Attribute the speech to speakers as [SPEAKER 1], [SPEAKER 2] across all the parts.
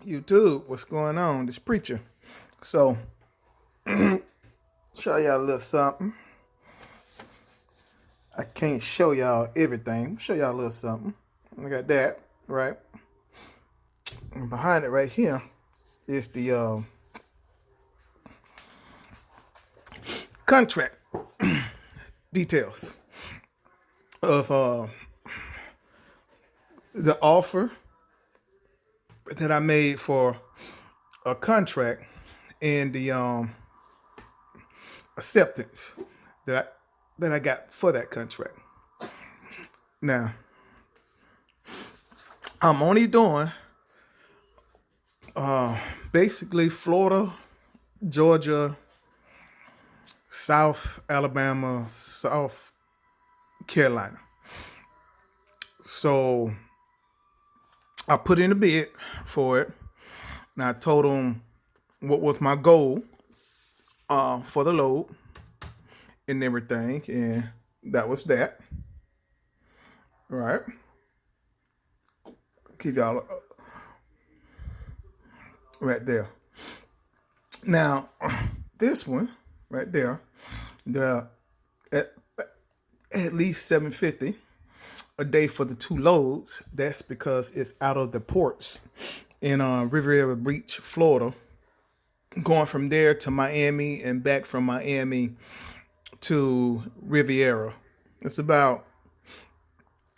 [SPEAKER 1] YouTube, what's going on? This preacher. So, show y'all a little something. I can't show y'all everything. Show y'all a little something. I got that, right? And behind it right here is the contract details of the offer that I made for a contract and the acceptance that I got for that contract. Now, I'm only doing basically Florida, Georgia, South Alabama, South Carolina. So I put in a bid for it. And I told them what was my goal for the load and everything. And that was that. All right. Keep y'all right there. Now, this one right there, the at least $750 a day for the two loads. That's because it's out of the ports in Riviera Beach, Florida, going from there to Miami and back from Miami to Riviera. It's about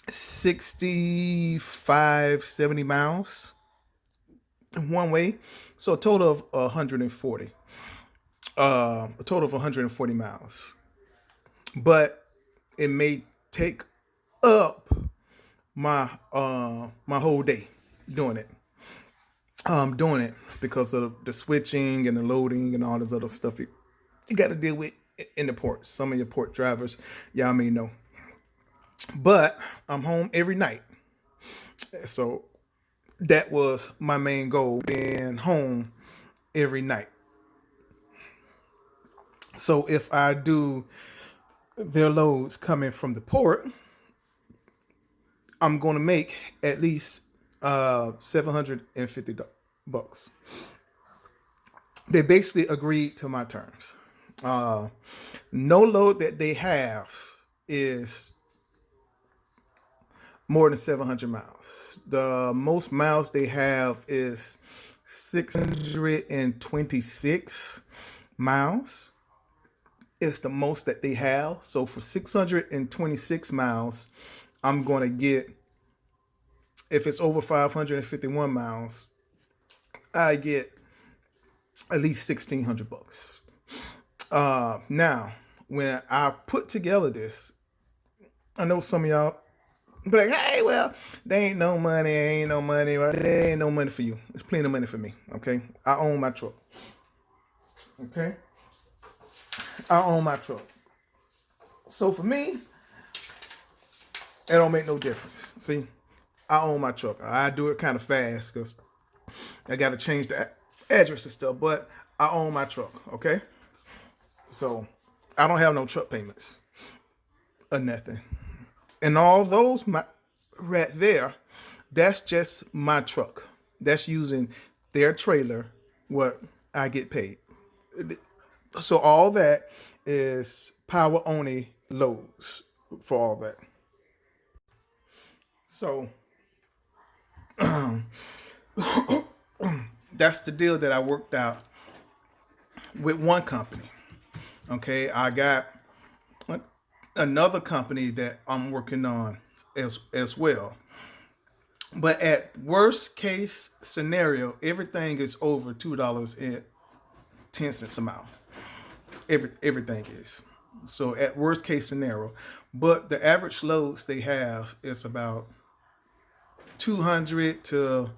[SPEAKER 1] 65, 70 miles one way. So a total of 140. A total of 140 miles. But it may take up my my whole day doing it. Doing it because of the switching and the loading and all this other stuff you got to deal with in the ports. Some of your port drivers, y'all may know. But I'm home every night. So that was my main goal, being home every night. So if I do their loads coming from the port, I'm going to make at least $750. They basically agreed to my terms. No load that they have is more than 700 miles. The most miles they have is 626 miles. It's the most that they have. So for 626 miles, I'm going to get, if it's over 551 miles, I get at least $1,600. Now, when I put together this, I know some of y'all be like, hey, well, there ain't no money, right? There ain't no money for you. There's plenty of money for me, okay? I own my truck, okay? I own my truck. So for me, it don't make no difference. See, I own my truck. I do it kind of fast because I got to change the address and stuff, but I own my truck, okay? So I don't have no truck payments or nothing. And all those right there, that's just my truck. That's using their trailer, what I get paid. So all that is power only loads for all that. So that's the deal that I worked out with one company. Okay, I got another company that I'm working on as well. But at worst case scenario, everything is over $2.10 a mile. Everything is. So at worst case scenario, but the average loads they have is about 200 to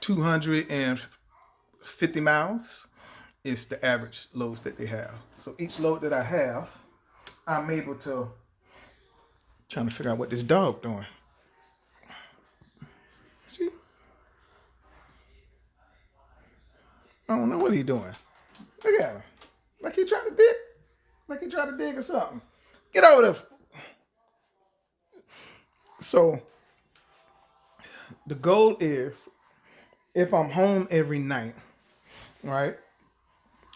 [SPEAKER 1] 250 miles is the average loads that they have. So each load that I have, I'm able to, trying to figure out what this dog doing. See? I don't know what he doing. Look at him. Like he trying to dig. Like he trying to dig or something. Get over there. So The goal is if I'm home every night, right?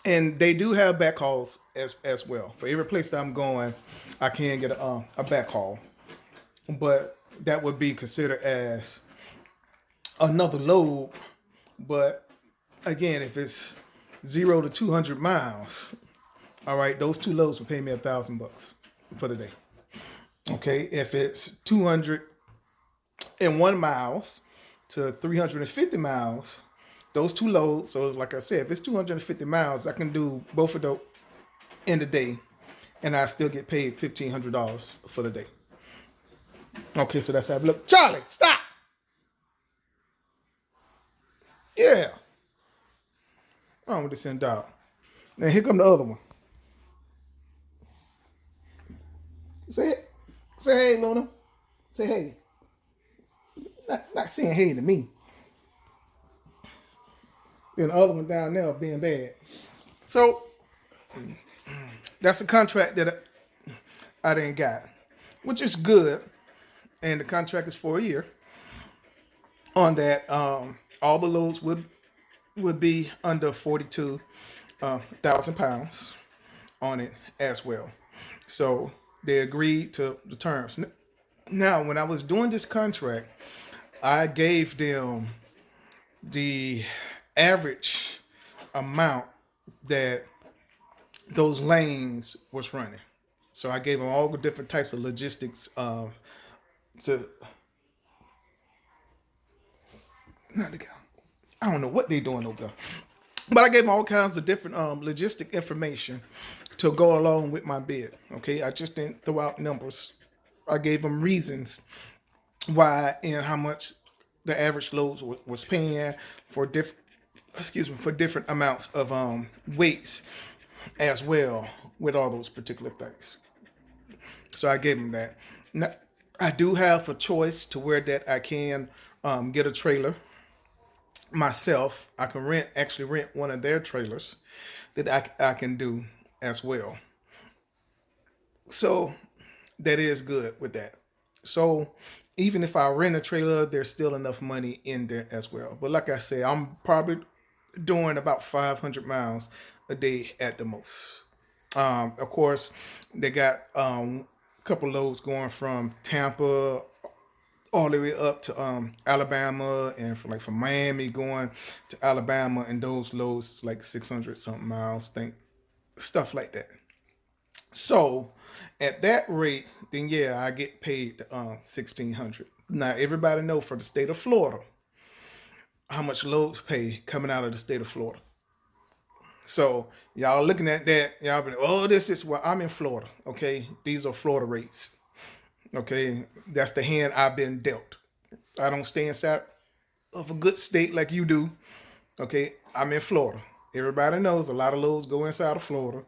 [SPEAKER 1] And they do have backhauls as well. For every place that I'm going, I can get a backhaul, but that would be considered as another load. But again, if it's 0 to 200 miles, all right, those two loads will pay me $1,000 for the day. Okay, if it's 201 miles to 350 miles, those two loads. So like I said, if it's 250 miles, I can do both of those in the day, and I still get paid $1,500 for the day. Okay, so that's how it look. Charlie, stop. Yeah. Oh, with this end dog. Now here come the other one. Say hey, Luna. Say hey. Not saying hey to me. Then the other one down there being bad. So that's a contract that I didn't got, which is good. And the contract is for a year. On that, all the loads would be under 42,000 pounds on it as well. So they agreed to the terms. Now, when I was doing this contract, I gave them the average amount that those lanes was running. So I gave them all the different types of logistics to not the guy. I don't know what they doing over there. But I gave them all kinds of different logistic information to go along with my bid. Okay, I just didn't throw out numbers. I gave them reasons why and how much the average loads was paying for different amounts of weights as well with all those particular things. So I gave them that. Now, I do have a choice to where that I can get a trailer myself. I can actually rent one of their trailers that I can do as well. So that is good with that. So even if I rent a trailer, there's still enough money in there as well. But like I said, I'm probably doing about 500 miles a day at the most. Of course, they got a couple loads going from Tampa all the way up to Alabama, and from Miami going to Alabama, and those loads like 600 something miles, stuff like that. So at that rate, then yeah, I get paid 1,600. Now everybody know for the state of Florida how much loads pay coming out of the state of Florida. So y'all looking at that, y'all been, oh, this is well, I'm in Florida. Okay, these are Florida rates. Okay, that's the hand I've been dealt. I don't stay inside of a good state like you do. Okay, I'm in Florida. Everybody knows a lot of loads go inside of Florida.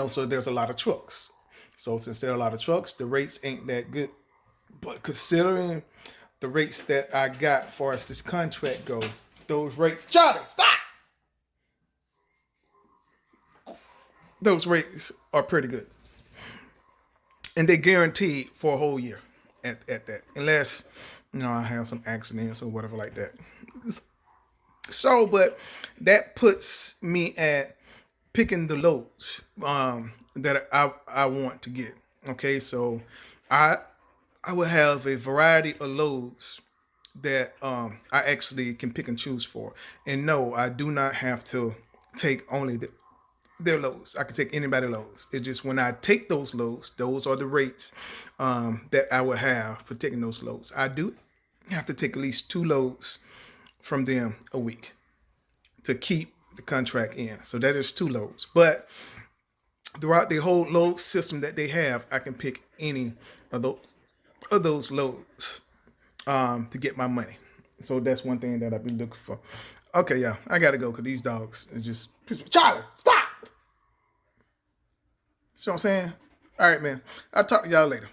[SPEAKER 1] So there's a lot of trucks. So since there are a lot of trucks, the rates ain't that good. But considering the rates that I got far as this contract go, those rates, Charlie, stop! Those rates are pretty good. And they guaranteed for a whole year at that. Unless, I have some accidents or whatever like that. So, but that puts me at picking the loads that I want to get. Okay, so I will have a variety of loads that I actually can pick and choose for. And no, I do not have to take only their loads. I can take anybody loads. It's just when I take those loads, those are the rates that I will have for taking those loads. I do have to take at least 2 loads from them a week to keep the contract in. So that is 2 loads. But throughout the whole load system that they have, I can pick any of those loads to get my money. So that's one thing that I've been looking for. Okay, yeah, I gotta go because these dogs are just Charlie, stop. See what I'm saying? All right, man. I'll talk to y'all later.